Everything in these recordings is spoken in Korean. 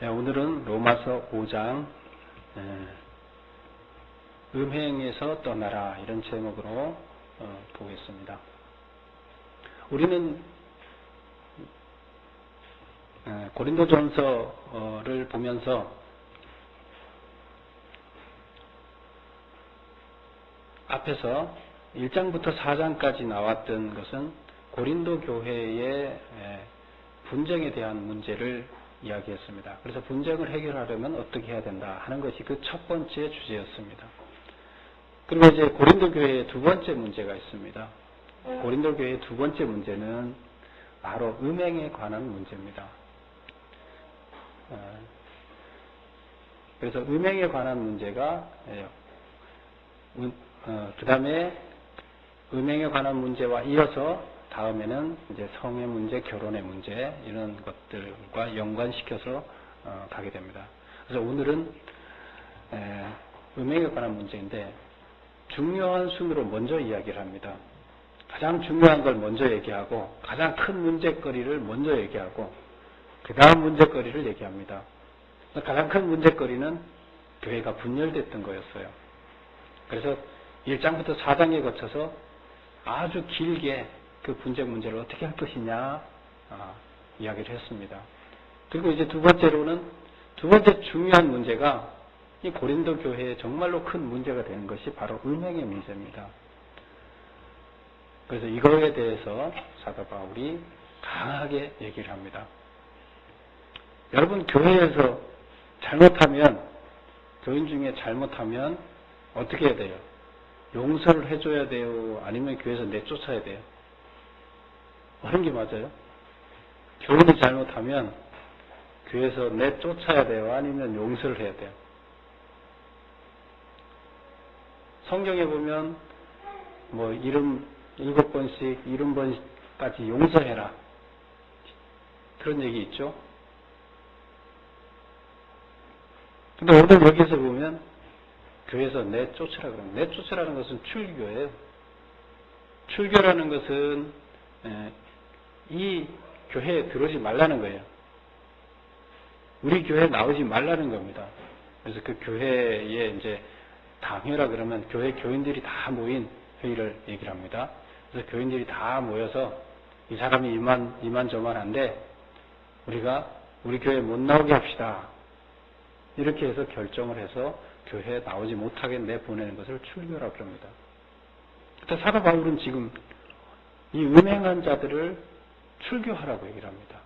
오늘은 로마서 5장 음행에서 떠나라 이런 제목으로 보겠습니다. 우리는 고린도전서를 보면서 앞에서 1장부터 4장까지 나왔던 것은 고린도 교회의 분쟁에 대한 문제를 이야기했습니다. 그래서 분쟁을 해결하려면 어떻게 해야 된다 하는 것이 그 첫 번째 주제였습니다. 그리고 이제 고린도 교회의 두 번째 문제가 있습니다. 고린도 교회의 두 번째 문제는 바로 음행에 관한 문제입니다. 그래서 음행에 관한 문제가 그 다음에 음행에 관한 문제와 이어서 다음에는 이제 성의 문제, 결혼의 문제 이런 것들과 연관시켜서 가게 됩니다. 그래서 오늘은 음행에 관한 문제인데 중요한 순으로 먼저 이야기를 합니다. 가장 중요한 걸 먼저 얘기하고 가장 큰 문제거리를 먼저 얘기하고 그 다음 문제거리를 얘기합니다. 가장 큰 문제거리는 교회가 분열됐던 거였어요. 그래서 1장부터 4장에 거쳐서 아주 길게 그 분쟁 문제를 어떻게 할 것이냐 이야기를 했습니다. 그리고 이제 두 번째로는 두 번째 중요한 문제가 이 고린도 교회에 정말로 큰 문제가 되는 것이 바로 음행의 문제입니다. 그래서 이거에 대해서 사도 바울이 강하게 얘기를 합니다. 여러분 교회에서 잘못하면 교인 중에 잘못하면 어떻게 해야 돼요? 용서를 해줘야 돼요? 아니면 교회에서 내쫓아야 돼요? 어느 게 맞아요? 교인이 잘못하면 교회에서 내쫓아야 돼요? 아니면 용서를 해야 돼요? 성경에 보면 뭐 7번씩 70번까지 용서해라 그런 얘기 있죠? 근데 오늘 여기서 보면 교회에서 내쫓으라 그러면 내쫓으라는 것은 출교예요. 출교라는 것은 이 교회에 들어오지 말라는 거예요. 우리 교회에 나오지 말라는 겁니다. 그래서 그 교회에 이제 당회라 그러면 교회 교인들이 다 모인 회의를 얘기를 합니다. 그래서 교인들이 다 모여서 이 사람이 이만저만한데 우리가 우리 교회에 못 나오게 합시다. 이렇게 해서 결정을 해서 교회에 나오지 못하게 내보내는 것을 출교라고 합니다. 그때 사도 바울은 지금 이 음행한 자들을 출교하라고 얘기를 합니다.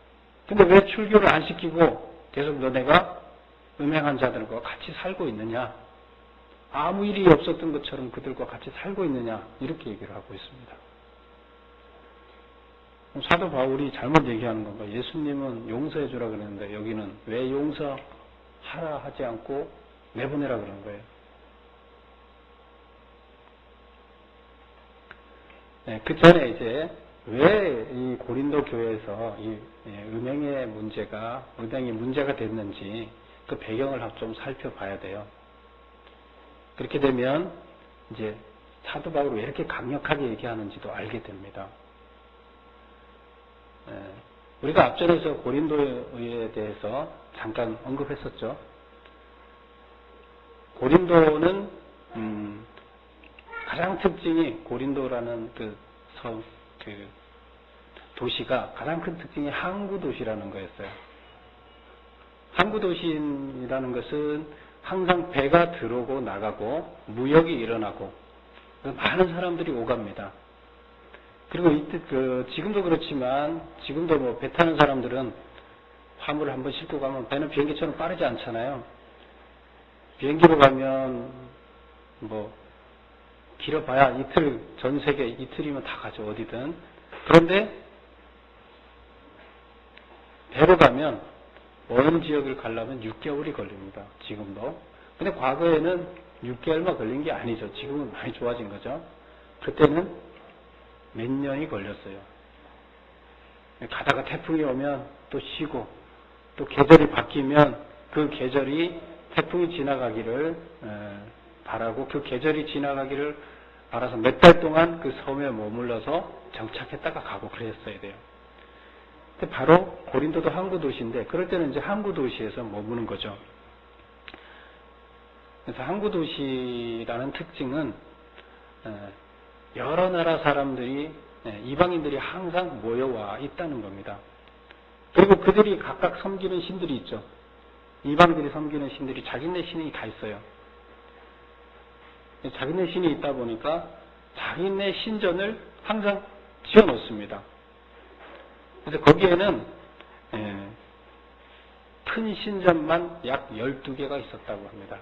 근데 왜 출교를 안 시키고 계속 너네가 음행한 자들과 같이 살고 있느냐? 아무 일이 없었던 것처럼 그들과 같이 살고 있느냐? 이렇게 얘기를 하고 있습니다. 사도 바울이 잘못 얘기하는 건가? 예수님은 용서해 주라 그랬는데 여기는 왜 용서하라 하지 않고 내보내라 그런 거예요. 그 전에 이제 왜 이 고린도 교회에서 이 음행의 문제가 됐는지 그 배경을 좀 살펴봐야 돼요. 그렇게 되면 이제 사도 바울이 왜 이렇게 강력하게 얘기하는지도 알게 됩니다. 우리가 앞전에서 고린도에 대해서 잠깐 언급했었죠. 고린도는 가장 특징이 고린도라는 그 도시가 가장 큰 특징이 항구 도시라는 거였어요. 항구 도시라는 것은 항상 배가 들어오고 나가고 무역이 일어나고 많은 사람들이 오갑니다. 그리고 지금도 그렇지만 지금도 뭐 배 타는 사람들은 화물을 한번 싣고 가면 배는 비행기처럼 빠르지 않잖아요. 비행기로 가면 뭐 길어봐야 이틀, 전 세계 이틀이면 다 가죠, 어디든. 그런데 배로 가면 먼 지역을 가려면 6개월이 걸립니다. 지금도. 근데 과거에는 6개월만 걸린 게 아니죠. 지금은 많이 좋아진 거죠. 그때는 몇 년이 걸렸어요. 가다가 태풍이 오면 또 쉬고 또 계절이 바뀌면 그 계절이 태풍이 지나가기를 바라고 그 계절이 지나가기를 바라서 몇 달 동안 그 섬에 머물러서 정착했다가 가고 그랬어야 돼요. 근데 바로 고린도도 항구 도시인데 그럴 때는 이제 항구 도시에서 머무는 거죠. 그래서 항구 도시라는 특징은 여러 나라 사람들이 이방인들이 항상 모여와 있다는 겁니다. 그리고 그들이 각각 섬기는 신들이 있죠. 이방인들이 섬기는 신들이 자기네 신이 다 있어요. 자기네 신이 있다 보니까 자기네 신전을 항상 지어놓습니다. 그래서 거기에는 큰 신전만 약 12개가 있었다고 합니다.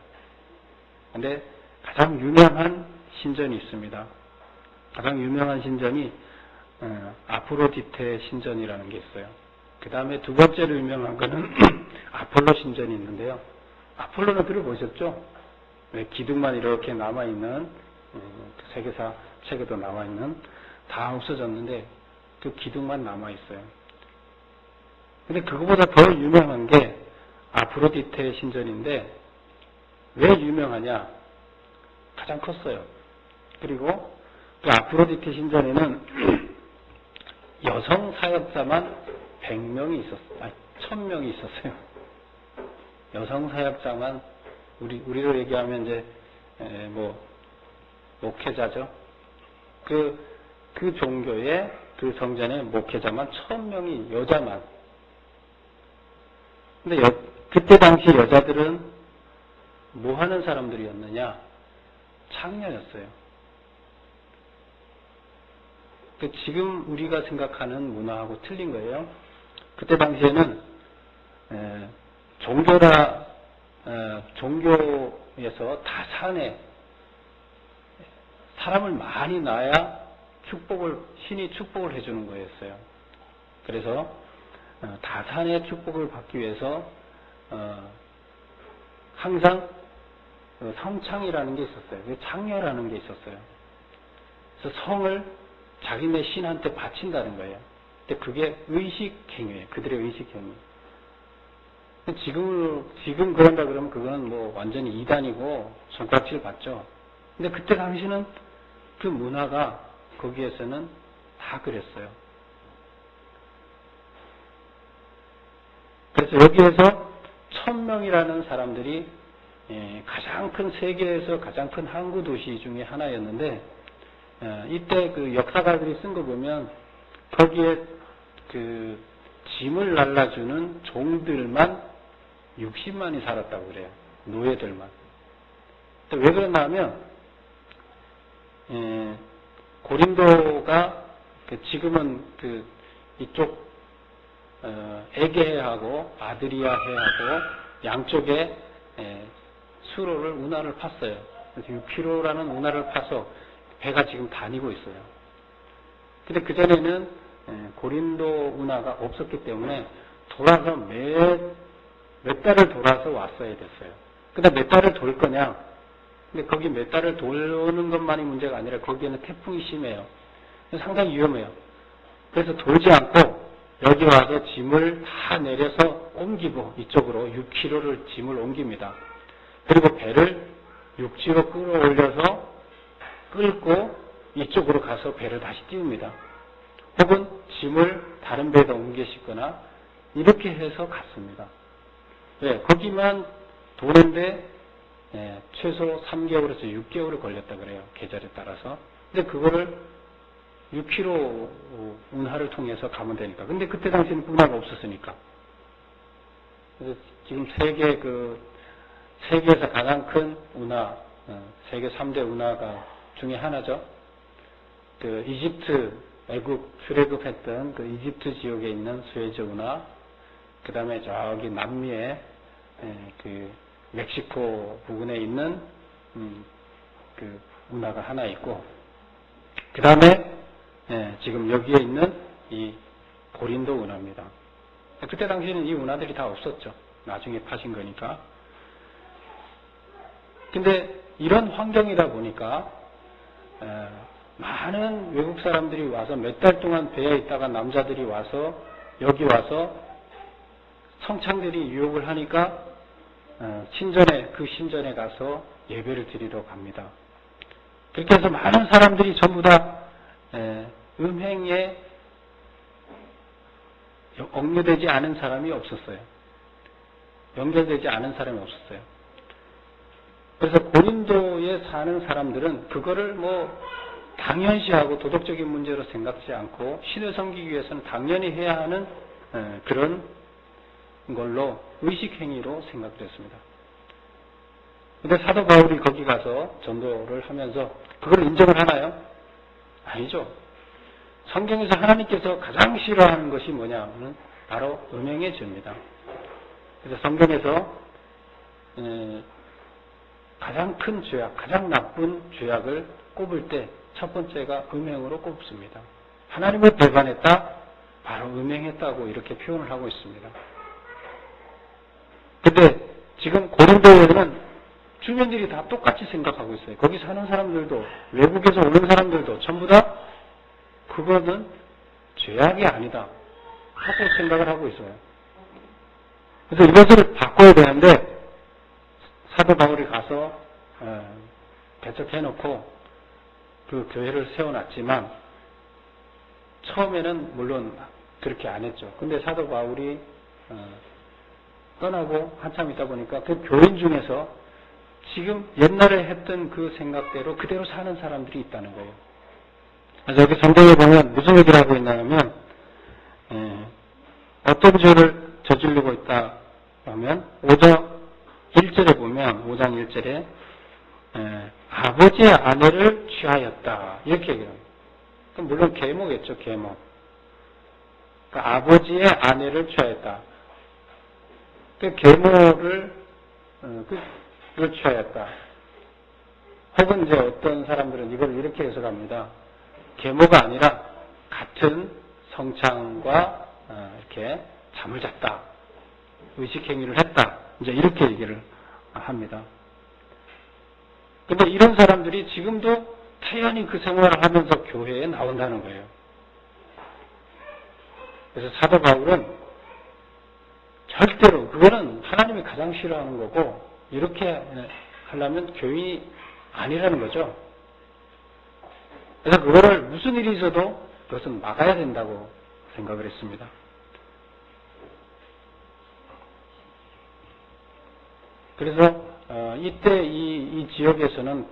근데 가장 유명한 신전이 있습니다. 가장 유명한 신전이 아프로디테 신전이라는 게 있어요. 그 다음에 두 번째로 유명한 거는 아폴로 신전이 있는데요. 아폴로는 들어보셨죠? 왜 기둥만 이렇게 남아있는 세계사 책에도 남아있는 다 없어졌는데 그 기둥만 남아있어요. 근데 그거보다 더 유명한 게 아프로디테 신전인데 왜 유명하냐? 가장 컸어요. 그리고 그 아프로디테 신전에는 여성 사역자만 100명이 있었어요. 아니, 1000명이 있었어요. 여성 사역자만 우리로 얘기하면 이제 목회자죠. 그 종교의 그 성전의 목회자만 1000명이 여자만. 근데 그때 당시 여자들은 뭐 하는 사람들이었느냐? 창녀였어요. 지금 우리가 생각하는 문화하고 틀린 거예요. 그때 당시에는 종교에서 다산에 사람을 많이 낳아야 신이 축복을 해주는 거였어요. 그래서 다산의 축복을 받기 위해서 항상 성창이라는 게 있었어요. 창녀라는 게 있었어요. 그래서 성을 자기네 신한테 바친다는 거예요. 근데 그게 의식행위예요. 그들의 의식행위. 지금 그런다 그러면 그거는 뭐 완전히 이단이고 손가락질 받죠. 근데 그때 당시는 그 문화가 거기에서는 다 그랬어요. 그래서 여기에서 1000명이라는 사람들이 가장 큰 세계에서 가장 큰 항구 도시 중에 하나였는데 이때 그 역사가들이 쓴 거 보면 거기에 그 짐을 날라주는 종들만 60만이 살았다고 그래요. 노예들만. 왜 그러나 하면 고린도가 지금은 이쪽 에게해하고 아드리아해하고 양쪽에 수로를 운하를 팠어요. 그래서 6km라는 운하를 파서 배가 지금 다니고 있어요. 근데 그전에는 고린도 운하가 없었기 때문에 돌아서 몇 달을 돌아서 왔어야 됐어요. 근데 몇 달을 돌 거냐? 근데 거기 몇 달을 도는 것만이 문제가 아니라 거기에는 태풍이 심해요. 상당히 위험해요. 그래서 돌지 않고 여기 와서 짐을 다 내려서 옮기고 이쪽으로 6km를 짐을 옮깁니다. 그리고 배를 육지로 끌어올려서 끌고 이쪽으로 가서 배를 다시 띄웁니다. 혹은 짐을 다른 배에다 옮겨 싣거나 이렇게 해서 갔습니다. 네, 거기만 도는데 최소 3개월에서 6개월이 걸렸다 그래요. 계절에 따라서. 근데 그거를 6km 운하를 통해서 가면 되니까. 근데 그때 당시에는 운하가 없었으니까. 그래서 지금 세계에서 가장 큰 운하, 세계 3대 운하가 중에 하나죠. 그 이집트, 애굽, 출애굽했던 그 이집트 지역에 있는 수에즈 운하, 그 다음에 저기 남미에 그 멕시코 부근에 있는 그 운하가 하나 있고, 그 다음에 지금 여기에 있는 이 고린도 운하입니다. 그때 당시에는 이 운하들이 다 없었죠. 나중에 파신 거니까. 근데 이런 환경이다 보니까 많은 외국 사람들이 와서 몇 달 동안 배에 있다가 남자들이 와서 여기 와서 성창들이 유혹을 하니까 그 신전에 가서 예배를 드리러 갑니다. 그렇게 해서 많은 사람들이 전부 다 음행에 억류되지 않은 사람이 없었어요. 연결되지 않은 사람이 없었어요. 그래서 고린도에 사는 사람들은 그거를 당연시하고 도덕적인 문제로 생각지 않고 신을 섬기기 위해서는 당연히 해야 하는 그런 걸로 의식행위로 생각을 했습니다. 근데 사도 바울이 거기 가서 전도를 하면서 그걸 인정을 하나요? 아니죠. 성경에서 하나님께서 가장 싫어하는 것이 뭐냐면 바로 음행의 죄입니다. 그래서 성경에서 가장 큰 죄악, 가장 나쁜 죄악을 꼽을 때 첫 번째가 음행으로 꼽습니다. 하나님을 배반했다? 바로 음행했다고 이렇게 표현을 하고 있습니다. 근데 지금 고린도에는 주민들이 다 똑같이 생각하고 있어요. 거기 사는 사람들도 외국에서 오는 사람들도 전부 다 그거는 죄악이 아니다 하고 생각을 하고 있어요. 그래서 이것을 바꿔야 되는데 사도 바울이 가서 배척해놓고 그 교회를 세워놨지만 처음에는 물론 그렇게 안 했죠. 근데 사도 바울이 떠나고 한참 있다 보니까 그 교인 중에서 지금 옛날에 했던 그 생각대로 그대로 사는 사람들이 있다는 거예요. 그래서 여기 성경에 보면 무슨 얘기를 하고 있냐면 어떤 죄를 저지르고 있다 하면 5장 1절에 보면 5장 1절에 아버지의 아내를 취하였다 이렇게 얘기해요. 물론 계모겠죠. 계모. 그러니까 아버지의 아내를 취하였다. 그 계모를 취하였다. 혹은 이제 어떤 사람들은 이걸 이렇게 해석합니다. 계모가 아니라 같은 성창과 이렇게 잠을 잤다. 의식행위를 했다. 이제 이렇게 얘기를 합니다. 근데 이런 사람들이 지금도 태연히 그 생활을 하면서 교회에 나온다는 거예요. 그래서 사도 바울은 절대로 그거는 하나님이 가장 싫어하는 거고 이렇게 하려면 교인이 아니라는 거죠. 그래서 그거를 무슨 일이 있어도 그것은 막아야 된다고 생각을 했습니다. 그래서 이때 이 지역에서는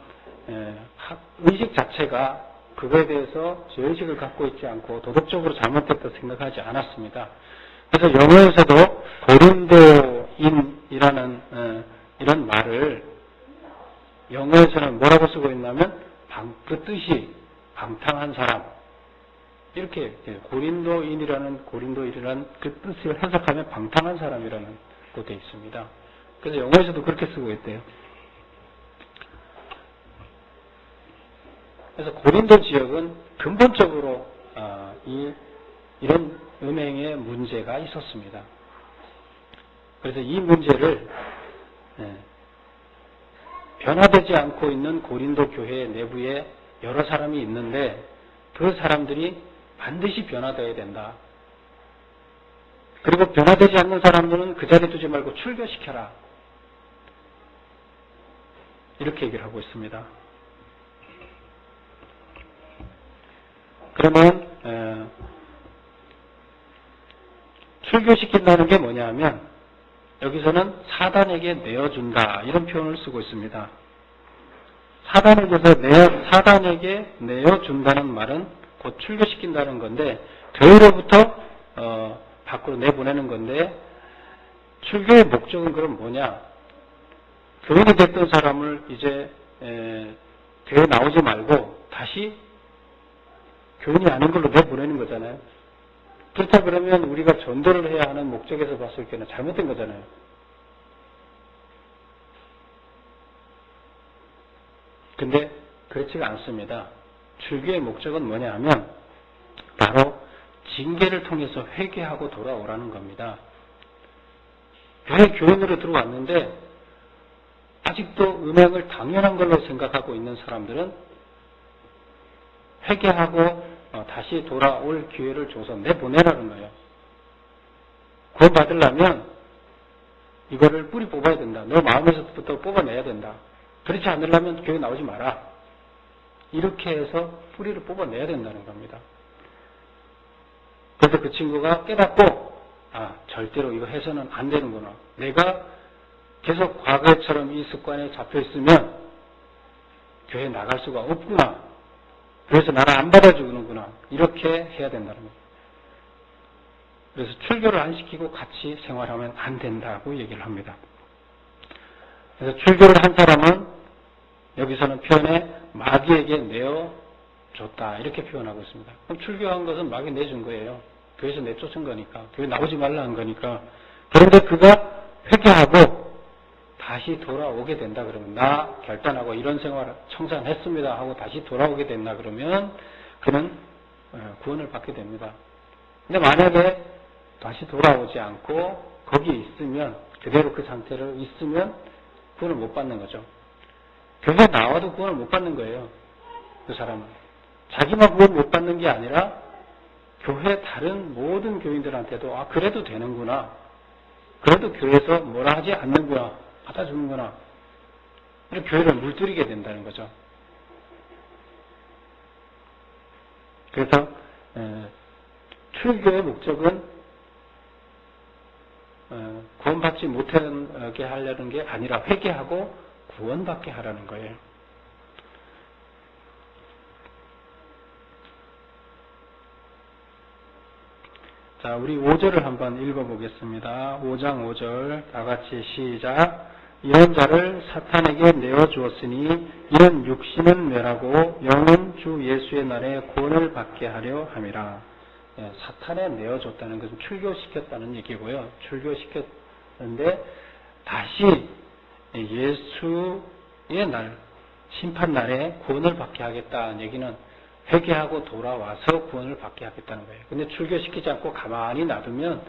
의식 자체가 그거에 대해서 죄의식을 갖고 있지 않고 도덕적으로 잘못됐다고 생각하지 않았습니다. 그래서 영어에서도 고린도인이라는 이런 말을 영어에서는 뭐라고 쓰고 있냐면 그 뜻이 방탕한 사람 이렇게 고린도인이라는 그 뜻을 해석하면 방탕한 사람이라는 곳에 있습니다. 그래서 영어에서도 그렇게 쓰고 있대요. 그래서 고린도 지역은 근본적으로 이런 음행의 문제가 있었습니다. 그래서 이 문제를 변화되지 않고 있는 고린도 교회 내부에 여러 사람이 있는데 그 사람들이 반드시 변화되어야 된다. 그리고 변화되지 않는 사람들은 그 자리에 두지 말고 출교시켜라. 이렇게 얘기를 하고 있습니다. 그러면 출교시킨다는 게 뭐냐면 여기서는 사단에게 내어준다 이런 표현을 쓰고 있습니다. 사단에게 내어준다는 말은 곧 출교시킨다는 건데 교회로부터 밖으로 내보내는 건데 출교의 목적은 그럼 뭐냐? 교인이 됐던 사람을 이제 교회 나오지 말고 다시 교인이 아닌 걸로 내보내는 거잖아요. 그렇다 그러면 우리가 전도를 해야 하는 목적에서 봤을 때는 잘못된 거잖아요. 근데 그렇지가 않습니다. 출교의 목적은 뭐냐 하면 바로 징계를 통해서 회개하고 돌아오라는 겁니다. 교인으로 들어왔는데 아직도 음행을 당연한 걸로 생각하고 있는 사람들은 회개하고 다시 돌아올 기회를 줘서 내보내라는 거예요. 구원받으려면 이거를 뿌리 뽑아야 된다. 너 마음에서부터 뽑아내야 된다. 그렇지 않으려면 교회 나오지 마라. 이렇게 해서 뿌리를 뽑아내야 된다는 겁니다. 그래서 그 친구가 깨닫고 절대로 이거 해서는 안 되는구나. 내가 계속 과거처럼 이 습관에 잡혀 있으면 교회 나갈 수가 없구나. 그래서 나를 안 받아주는구나. 이렇게 해야 된다는 거예요. 그래서 출교를 안 시키고 같이 생활하면 안 된다고 얘기를 합니다. 그래서 출교를 한 사람은 여기서는 표현에 마귀에게 내어줬다. 이렇게 표현하고 있습니다. 그럼 출교한 것은 마귀 내준 거예요. 교회에서 내쫓은 거니까. 교회 나오지 말라 한 거니까. 그런데 그가 회개하고 다시 돌아오게 된다 그러면, 나 결단하고 이런 생활 청산했습니다 하고 다시 돌아오게 된다 그러면 그는 구원을 받게 됩니다. 근데 만약에 다시 돌아오지 않고 거기에 있으면, 그대로 그 상태로 있으면 구원을 못 받는 거죠. 교회 나와도 구원을 못 받는 거예요. 그 사람은. 자기만 구원 못 받는 게 아니라 교회 다른 모든 교인들한테도 그래도 되는구나. 그래도 교회에서 뭐라 하지 않는구나. 받아주는구나. 이렇게 교회를 물들이게 된다는 거죠. 그래서 출교의 목적은 구원받지 못하게 하려는 게 아니라 회개하고 구원받게 하라는 거예요. 자, 우리 5절을 한번 읽어보겠습니다. 5장 5절 다 같이 시작. 이런 자를 사탄에게 내어주었으니 이런 육신은 멸하고 영은 주 예수의 날에 구원을 받게 하려 함이라. 사탄에 내어줬다는 것은 출교시켰다는 얘기고요. 출교시켰는데 다시 예수의 날, 심판날에 구원을 받게 하겠다는 얘기는 회개하고 돌아와서 구원을 받게 하겠다는 거예요. 근데 출교시키지 않고 가만히 놔두면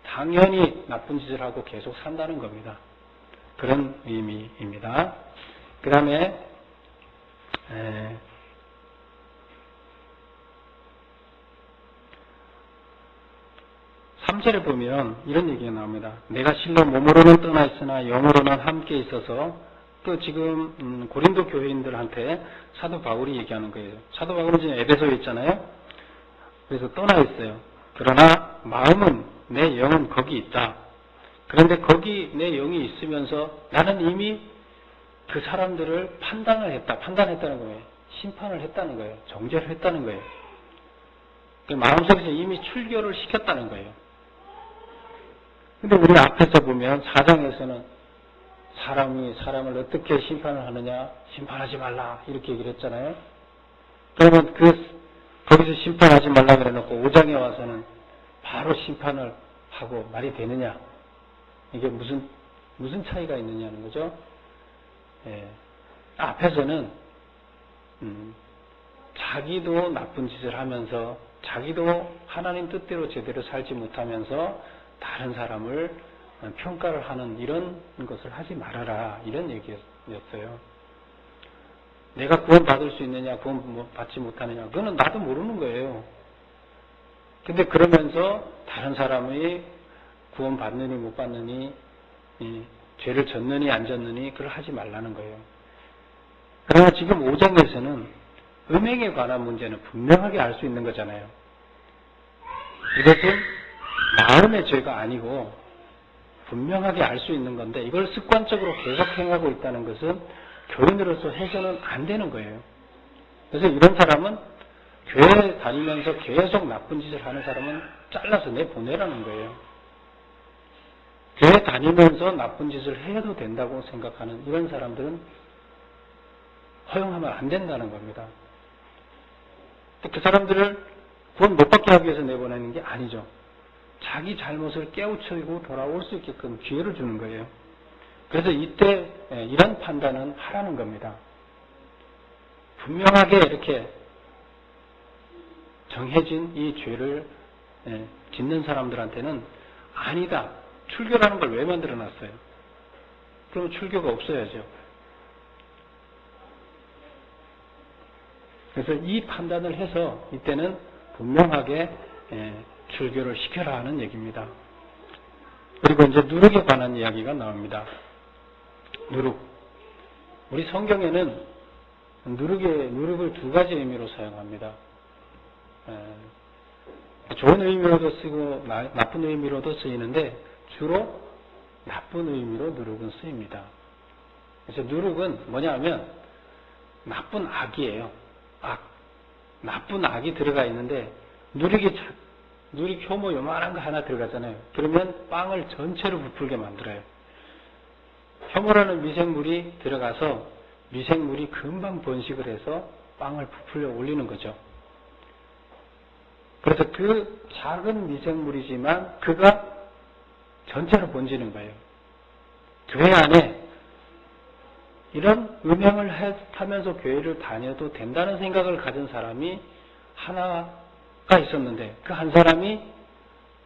당연히 나쁜 짓을 하고 계속 산다는 겁니다. 그런 의미입니다. 그 다음에 3절에 보면 이런 얘기가 나옵니다. 내가 실로 몸으로는 떠나 있으나 영으로는 함께 있어서, 또 지금 고린도 교회인들한테 사도 바울이 얘기하는 거예요. 사도 바울은 지금 에베소에 있잖아요. 그래서 떠나 있어요. 그러나 마음은, 내 영은 거기 있다. 그런데 거기 내 영이 있으면서 나는 이미 그 사람들을 판단했다는 거예요. 심판을 했다는 거예요. 정죄를 했다는 거예요. 마음속에서 이미 출교를 시켰다는 거예요. 근데 우리 앞에서 보면 4장에서는 사람이 사람을 어떻게 심판을 하느냐, 심판하지 말라 이렇게 얘기를 했잖아요. 그러면 거기서 심판하지 말라 그래놓고 5장에 와서는 바로 심판을 하고 말이 되느냐, 이게 무슨 차이가 있느냐는 거죠. 앞에서는 자기도 나쁜 짓을 하면서 자기도 하나님 뜻대로 제대로 살지 못하면서 다른 사람을 평가를 하는 이런 것을 하지 말아라, 이런 얘기였어요. 내가 구원 받을 수 있느냐, 구원 받지 못하느냐, 그거는 나도 모르는 거예요. 근데 그러면서 다른 사람이 구원 받느니 못 받느니, 죄를 졌느니 안 졌느니 그걸 하지 말라는 거예요. 그러나 지금 5장에서는 음행에 관한 문제는 분명하게 알 수 있는 거잖아요. 이것은 마음의 죄가 아니고 분명하게 알 수 있는 건데, 이걸 습관적으로 계속 행하고 있다는 것은 교인으로서 해서는 안 되는 거예요. 그래서 이런 사람은 교회 다니면서 계속 나쁜 짓을 하는 사람은 잘라서 내보내라는 거예요. 교회 다니면서 나쁜 짓을 해도 된다고 생각하는 이런 사람들은 허용하면 안 된다는 겁니다. 그 사람들을 구원 못 받게 하기 위해서 내보내는 게 아니죠. 자기 잘못을 깨우치고 돌아올 수 있게끔 기회를 주는 거예요. 그래서 이때 이런 판단은 하라는 겁니다. 분명하게 이렇게 정해진 이 죄를 짓는 사람들한테는 아니다, 출교라는 걸 왜 만들어놨어요? 그러면 출교가 없어야죠. 그래서 이 판단을 해서 이때는 분명하게 출교를 시켜라 하는 얘기입니다. 그리고 이제 누룩에 관한 이야기가 나옵니다. 누룩. 우리 성경에는 누룩을 두 가지 의미로 사용합니다. 좋은 의미로도 쓰고 나쁜 의미로도 쓰이는데 주로 나쁜 의미로 누룩은 쓰입니다. 그래서 누룩은 뭐냐 하면 나쁜 악이에요. 악. 나쁜 악이 들어가 있는데 누룩 효모 요만한 거 하나 들어가잖아요. 그러면 빵을 전체로 부풀게 만들어요. 효모라는 미생물이 들어가서 미생물이 금방 번식을 해서 빵을 부풀려 올리는 거죠. 그래서 그 작은 미생물이지만 그가 전체로 번지는 거예요. 교회 안에 이런 음행을 하면서 교회를 다녀도 된다는 생각을 가진 사람이 하나가 있었는데 그 한 사람이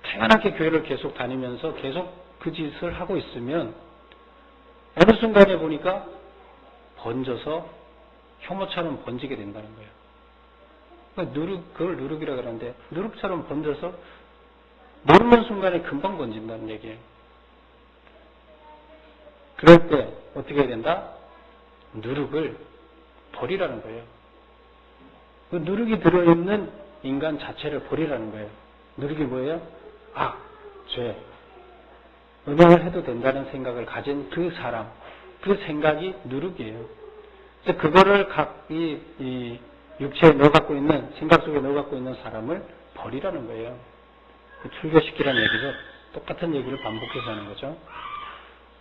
태연하게 교회를 계속 다니면서 계속 그 짓을 하고 있으면 어느 순간에 보니까 번져서 효모처럼 번지게 된다는 거예요. 그걸 누룩이라고 그러는데 누룩처럼 번져서 모르는 순간에 금방 번진다는 얘기예요. 그럴 때 어떻게 해야 된다? 누룩을 버리라는 거예요. 그 누룩이 들어있는 인간 자체를 버리라는 거예요. 누룩이 뭐예요? 악, 죄, 음행을 해도 된다는 생각을 가진 그 사람, 그 생각이 누룩이에요. 그래서 그거를 이 육체에 넣어갖고 있는, 생각 속에 넣어갖고 있는 사람을 버리라는 거예요. 출교시키라는 얘기죠. 똑같은 얘기를 반복해서 하는 거죠.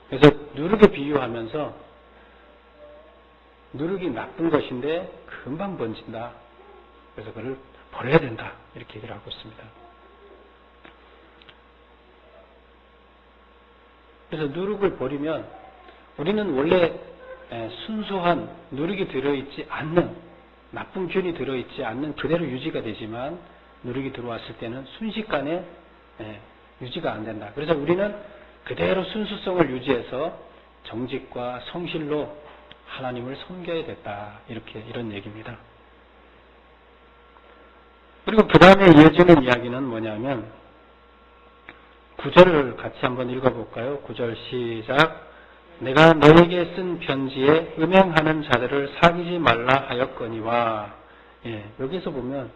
그래서 누룩에 비유하면서 누룩이 나쁜 것인데 금방 번진다. 그래서 그걸 버려야 된다. 이렇게 얘기를 하고 있습니다. 그래서 누룩을 버리면 우리는 원래 순수한 누룩이 들어있지 않는, 나쁜 균이 들어있지 않는 그대로 유지가 되지만 누룩이 들어왔을 때는 순식간에 유지가 안 된다. 그래서 우리는 그대로 순수성을 유지해서 정직과 성실로 하나님을 섬겨야 됐다. 이런 얘기입니다. 그리고 그 다음에 이어지는 이야기는 뭐냐면 9절을 같이 한번 읽어볼까요? 9절 시작. 내가 너에게 쓴 편지에 음행하는 자들을 사귀지 말라 하였거니와. 여기서 보면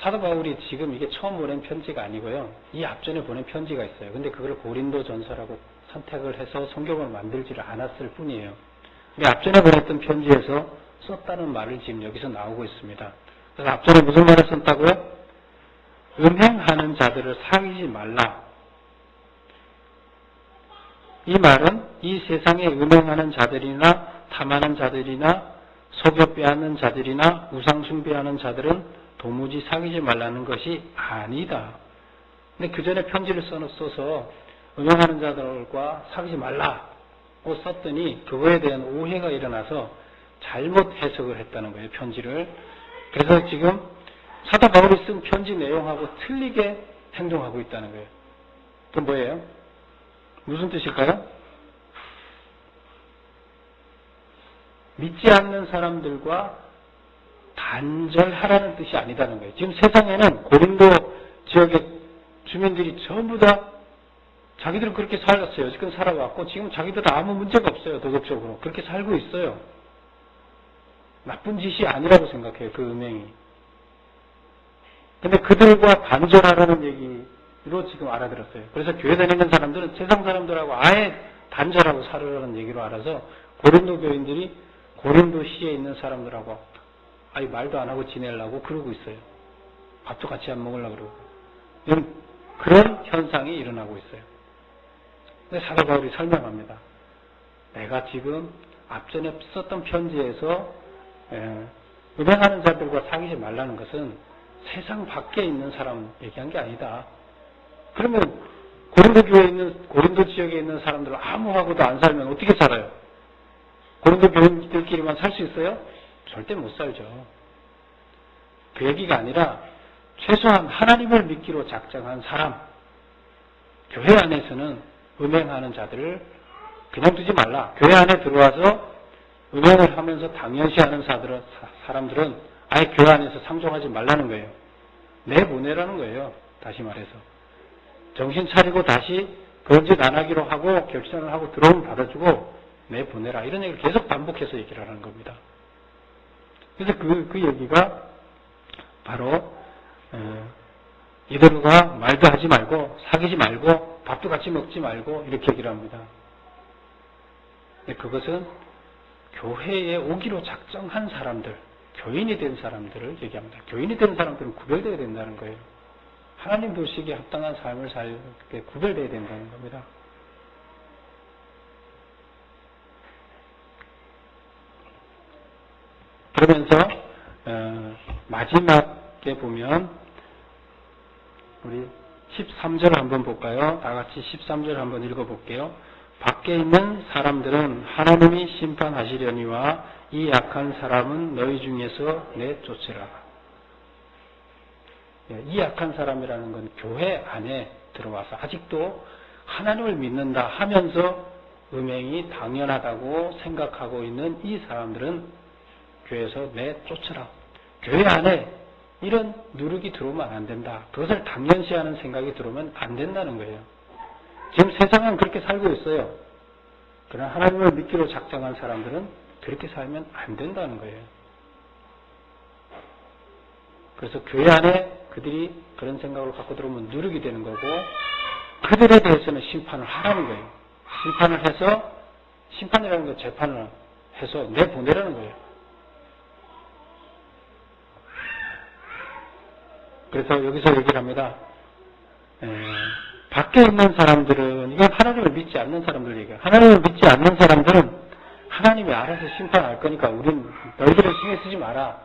사도 바울이 지금 이게 처음 보낸 편지가 아니고요. 이 앞전에 보낸 편지가 있어요. 근데 그걸 고린도 전서라고 선택을 해서 성경을 만들지를 않았을 뿐이에요. 근데 앞전에 보냈던 편지에서 썼다는 말을 지금 여기서 나오고 있습니다. 그래서 앞전에 무슨 말을 썼다고요? 음행하는 자들을 사귀지 말라. 이 말은 이 세상에 음행하는 자들이나 탐하는 자들이나 속여 빼앗는 자들이나 우상 숭배하는 자들은 도무지 사귀지 말라는 것이 아니다. 근데 그 전에 편지를 써서 음행하는 자들과 사귀지 말라고 썼더니 그거에 대한 오해가 일어나서 잘못 해석을 했다는 거예요, 편지를. 그래서 지금 사도 바울이 쓴 편지 내용하고 틀리게 행동하고 있다는 거예요. 그건 뭐예요? 무슨 뜻일까요? 믿지 않는 사람들과 단절하라는 뜻이 아니다는 거예요. 지금 세상에는 고린도 지역의 주민들이 전부 다 자기들은 그렇게 살았어요. 여지껏 살아왔고 지금 자기들은 아무 문제가 없어요. 도덕적으로. 그렇게 살고 있어요. 나쁜 짓이 아니라고 생각해요. 그 음행이. 근데 그들과 단절하라는 얘기로 지금 알아들었어요. 그래서 교회 다니는 사람들은 세상 사람들하고 아예 단절하고 살으라는 얘기로 알아서 고린도 교인들이 고린도시에 있는 사람들하고 아예 말도 안 하고 지내려고 그러고 있어요. 밥도 같이 안 먹으려고 그러고. 그런 현상이 일어나고 있어요. 근데 사도 바울이 설명합니다. 내가 지금 앞전에 썼던 편지에서 음행하는 자들과 사귀지 말라는 것은 세상 밖에 있는 사람 얘기한 게 아니다. 그러면 고린도 교회에 있는, 고린도 지역에 있는 사람들 아무하고도 안 살면 어떻게 살아요? 고린도 교인들끼리만 살 수 있어요? 절대 못 살죠. 그 얘기가 아니라 최소한 하나님을 믿기로 작정한 사람, 교회 안에서는 음행하는 자들을 그냥 두지 말라. 교회 안에 들어와서 음행을 하면서 당연시하는 사람들은 아예 교회 안에서 상종하지 말라는 거예요. 내보내라는 거예요. 다시 말해서. 정신 차리고 다시 그런 짓 안 하기로 하고 결단을 하고 들어오면 받아주고 내보내라. 이런 얘기를 계속 반복해서 얘기를 하는 겁니다. 그래서 그 얘기가 바로 이들과 말도 하지 말고 사귀지 말고 밥도 같이 먹지 말고 이렇게 얘기를 합니다. 그것은 교회에 오기로 작정한 사람들, 교인이 된 사람들을 얘기합니다. 교인이 된 사람들은 구별되어야 된다는 거예요. 하나님 보시기에 합당한 삶을 살게 구별되어야 된다는 겁니다. 그러면서 마지막에 보면 우리 13절 한번 볼까요? 다 같이 13절 한번 읽어볼게요. 밖에 있는 사람들은 하나님이 심판하시려니와 이 약한 사람은 너희 중에서 내쫓으라. 이 약한 사람이라는 건 교회 안에 들어와서 아직도 하나님을 믿는다 하면서 음행이 당연하다고 생각하고 있는 이 사람들은 교회에서 내쫓으라. 교회 안에 이런 누룩이 들어오면 안 된다. 그것을 당연시하는 생각이 들어오면 안 된다는 거예요. 지금 세상은 그렇게 살고 있어요. 그러나 하나님을 믿기로 작정한 사람들은 그렇게 살면 안 된다는 거예요. 그래서 교회 안에 그들이 그런 생각을 갖고 들어오면 누룩이 되는 거고 그들에 대해서는 심판을 하라는 거예요. 심판을 해서 심판이라는 건 재판을 해서 내보내라는 거예요. 그래서 여기서 얘기를 합니다. 밖에 있는 사람들은, 이건 하나님을 믿지 않는 사람들 얘기해요. 하나님을 믿지 않는 사람들은 하나님이 알아서 심판할 거니까 우린 너희들을 신경 쓰지 마라.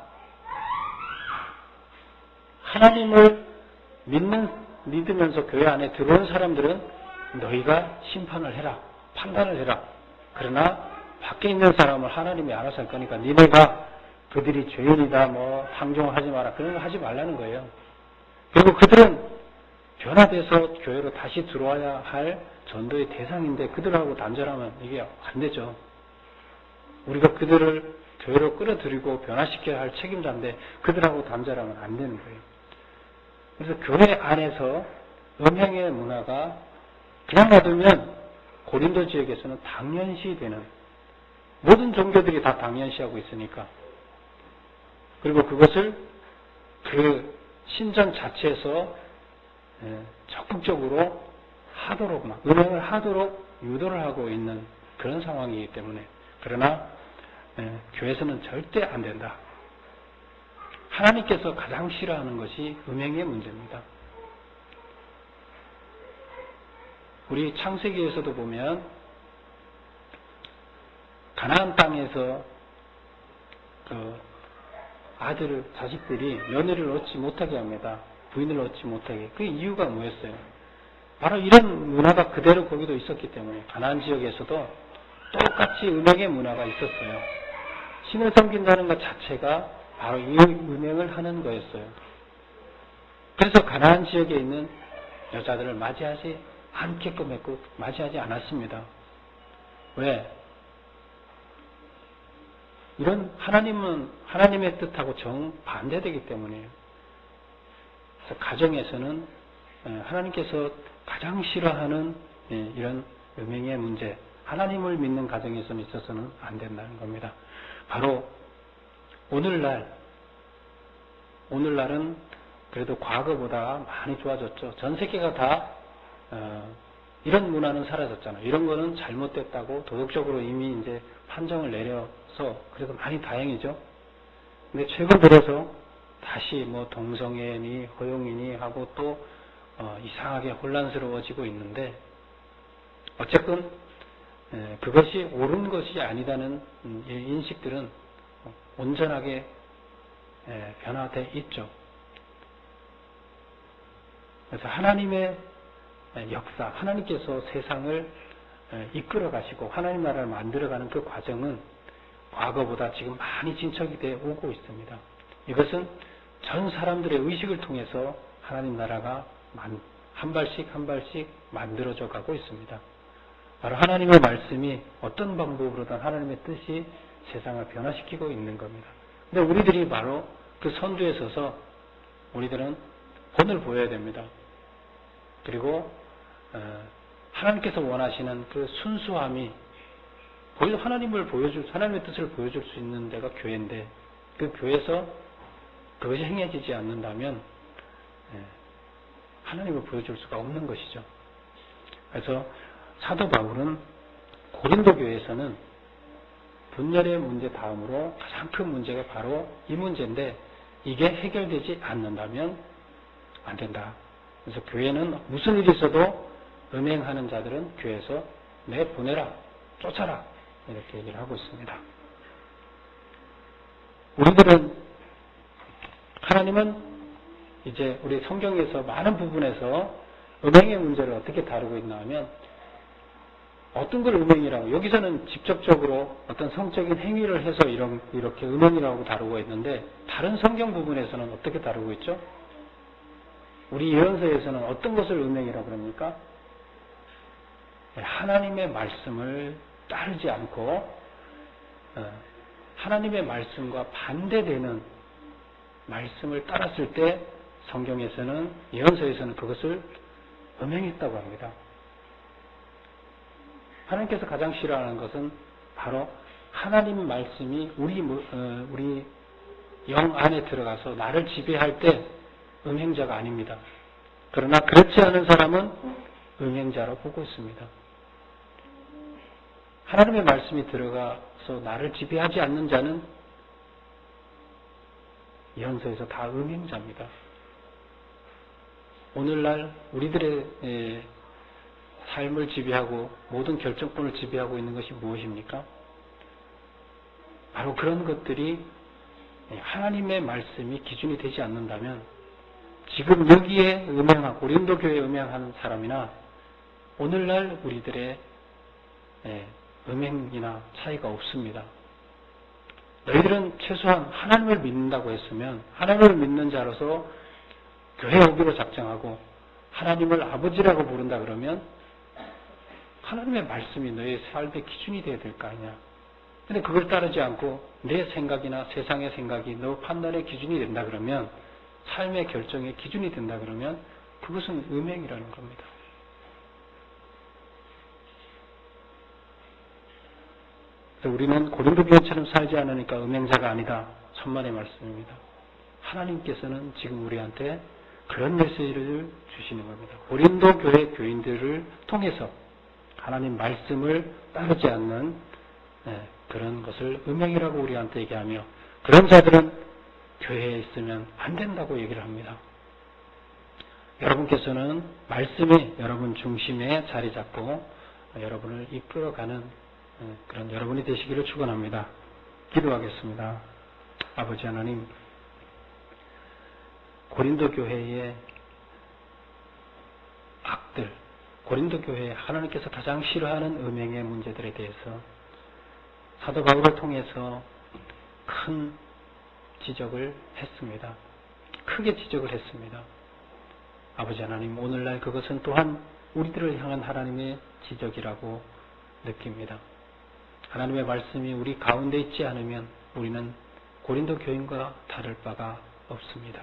하나님을 믿으면서 교회 안에 들어온 사람들은 너희가 심판을 해라. 판단을 해라. 그러나 밖에 있는 사람을 하나님이 알아서 할 거니까 니네가 그들이 죄인이다, 상종을 하지 마라. 그런 거 하지 말라는 거예요. 그리고 그들은 변화돼서 교회로 다시 들어와야 할 전도의 대상인데 그들하고 단절하면 이게 안 되죠. 우리가 그들을 교회로 끌어들이고 변화시켜야 할 책임자인데 그들하고 단절하면 안 되는 거예요. 그래서 교회 안에서 음행의 문화가 그냥 놔두면 고린도 지역에서는 당연시되는, 모든 종교들이 다 당연시하고 있으니까, 그리고 그것을 그 신전 자체에서 적극적으로 하도록, 음행을 하도록 유도를 하고 있는 그런 상황이기 때문에, 그러나 교회에서는 절대 안 된다. 하나님께서 가장 싫어하는 것이 음행의 문제입니다. 우리 창세기에서도 보면 가나안 땅에서 자식들이 며느리를 얻지 못하게 합니다. 부인을 얻지 못하게. 그 이유가 뭐였어요? 바로 이런 문화가 그대로 거기도 있었기 때문에 가나안 지역에서도 똑같이 음행의 문화가 있었어요. 신을 섬긴다는 것 자체가 바로 이 음행을 하는 거였어요. 그래서 가나안 지역에 있는 여자들을 맞이하지 않게끔 했고 맞이하지 않았습니다. 왜? 이런 하나님은 하나님의 뜻하고 정반대되기 때문이에요. 그래서 가정에서는 하나님께서 가장 싫어하는 이런 음행의 문제, 하나님을 믿는 가정에서는 있어서는 안 된다는 겁니다. 바로 오늘날은 그래도 과거보다 많이 좋아졌죠. 전 세계가 다 이런 문화는 사라졌잖아요. 이런 거는 잘못됐다고 도덕적으로 이미 이제 판정을 내려서 그래도 많이 다행이죠. 근데 최근 들어서 다시 동성애니 허용이니 하고 또 이상하게 혼란스러워지고 있는데, 어쨌든 그것이 옳은 것이 아니다는 인식들은 온전하게 변화되어 있죠. 그래서 하나님의 역사, 하나님께서 세상을 이끌어 가시고 하나님 나라를 만들어가는 그 과정은 과거보다 지금 많이 진척이 되어 오고 있습니다. 이것은 전 사람들의 의식을 통해서 하나님 나라가 한 발씩 한 발씩 만들어져 가고 있습니다. 바로 하나님의 말씀이 어떤 방법으로든 하나님의 뜻이 세상을 변화시키고 있는 겁니다. 근데 우리들이 바로 그 선두에 서서 우리들은 본을 보여야 됩니다. 그리고 하나님께서 원하시는 그 순수함이 하나님의 뜻을 보여줄 수 있는 데가 교회인데, 그 교회에서 그것이 행해지지 않는다면 하나님을 보여줄 수가 없는 것이죠. 그래서 사도 바울은 고린도 교회에서는 분열의 문제 다음으로 가장 큰 문제가 바로 이 문제인데 이게 해결되지 않는다면 안 된다. 그래서 교회는 무슨 일이 있어도 음행하는 자들은 교회에서 내보내라, 쫓아라 이렇게 얘기를 하고 있습니다. 하나님은 이제 우리 성경에서 많은 부분에서 음행의 문제를 어떻게 다루고 있나 하면 어떤 걸 음행이라고, 여기서는 직접적으로 어떤 성적인 행위를 해서 이렇게 음행이라고 다루고 있는데 다른 성경 부분에서는 어떻게 다루고 있죠? 우리 예언서에서는 어떤 것을 음행이라고 그럽니까? 하나님의 말씀을 따르지 않고 하나님의 말씀과 반대되는 말씀을 따랐을 때 성경에서는, 예언서에서는 그것을 음행했다고 합니다. 하나님께서 가장 싫어하는 것은 바로 하나님 말씀이 우리 영 안에 들어가서 나를 지배할 때 음행자가 아닙니다. 그러나 그렇지 않은 사람은 음행자로 보고 있습니다. 하나님의 말씀이 들어가서 나를 지배하지 않는 자는 예언서에서 다 음행자입니다. 오늘날 우리들의 삶을 지배하고 모든 결정권을 지배하고 있는 것이 무엇입니까? 바로 그런 것들이 하나님의 말씀이 기준이 되지 않는다면 지금 여기에 음행하고 고린도 교회에 음행하는 사람이나 오늘날 우리들의 음행이나 차이가 없습니다. 너희들은 최소한 하나님을 믿는다고 했으면 하나님을 믿는 자로서 교회 오기로 작정하고 하나님을 아버지라고 부른다 그러면 하나님의 말씀이 너의 삶의 기준이 되어야 될 거 아니냐. 근데 그걸 따르지 않고 내 생각이나 세상의 생각이 너 판단의 기준이 된다 그러면, 삶의 결정의 기준이 된다 그러면 그것은 음행이라는 겁니다. 그래서 우리는 고린도 교회처럼 살지 않으니까 음행자가 아니다. 천만의 말씀입니다. 하나님께서는 지금 우리한테 그런 메시지를 주시는 겁니다. 고린도 교회 교인들을 통해서 하나님 말씀을 따르지 않는 그런 것을 음행이라고 우리한테 얘기하며, 그런 자들은 교회에 있으면 안 된다고 얘기를 합니다. 여러분께서는 말씀이 여러분 중심에 자리 잡고 여러분을 이끌어가는 그런 여러분이 되시기를 축원합니다. 기도하겠습니다. 아버지 하나님, 고린도 교회의 악들, 고린도 교회에 하나님께서 가장 싫어하는 음행의 문제들에 대해서 사도 바울을 통해서 큰 지적을 했습니다. 크게 지적을 했습니다. 아버지 하나님, 오늘날 그것은 또한 우리들을 향한 하나님의 지적이라고 느낍니다. 하나님의 말씀이 우리 가운데 있지 않으면 우리는 고린도 교인과 다를 바가 없습니다.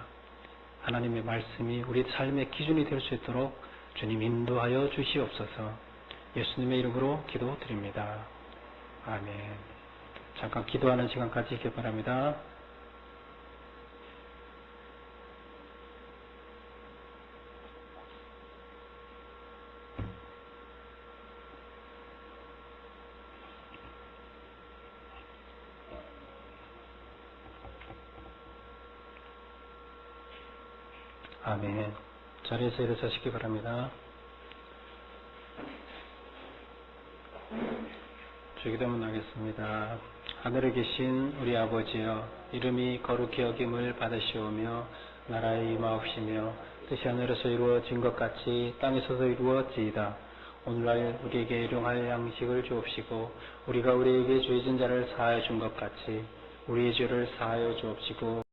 하나님의 말씀이 우리 삶의 기준이 될 수 있도록 주님 인도하여 주시옵소서. 예수님의 이름으로 기도드립니다. 아멘. 잠깐 기도하는 시간 가지시기 바랍니다. 아멘. 자리에서 일어서시기 바랍니다. 주기도문 하겠습니다. 하늘에 계신 우리 아버지여, 이름이 거룩히 여김을 받으시오며 나라의 임하옵시며 뜻이 하늘에서 이루어진 것 같이 땅에서도 이루어지이다. 오늘날 우리에게 일용할 양식을 주옵시고 우리가 우리에게 죄진 자를 사하여 준 것 같이 우리의 죄를 사하여 주옵시고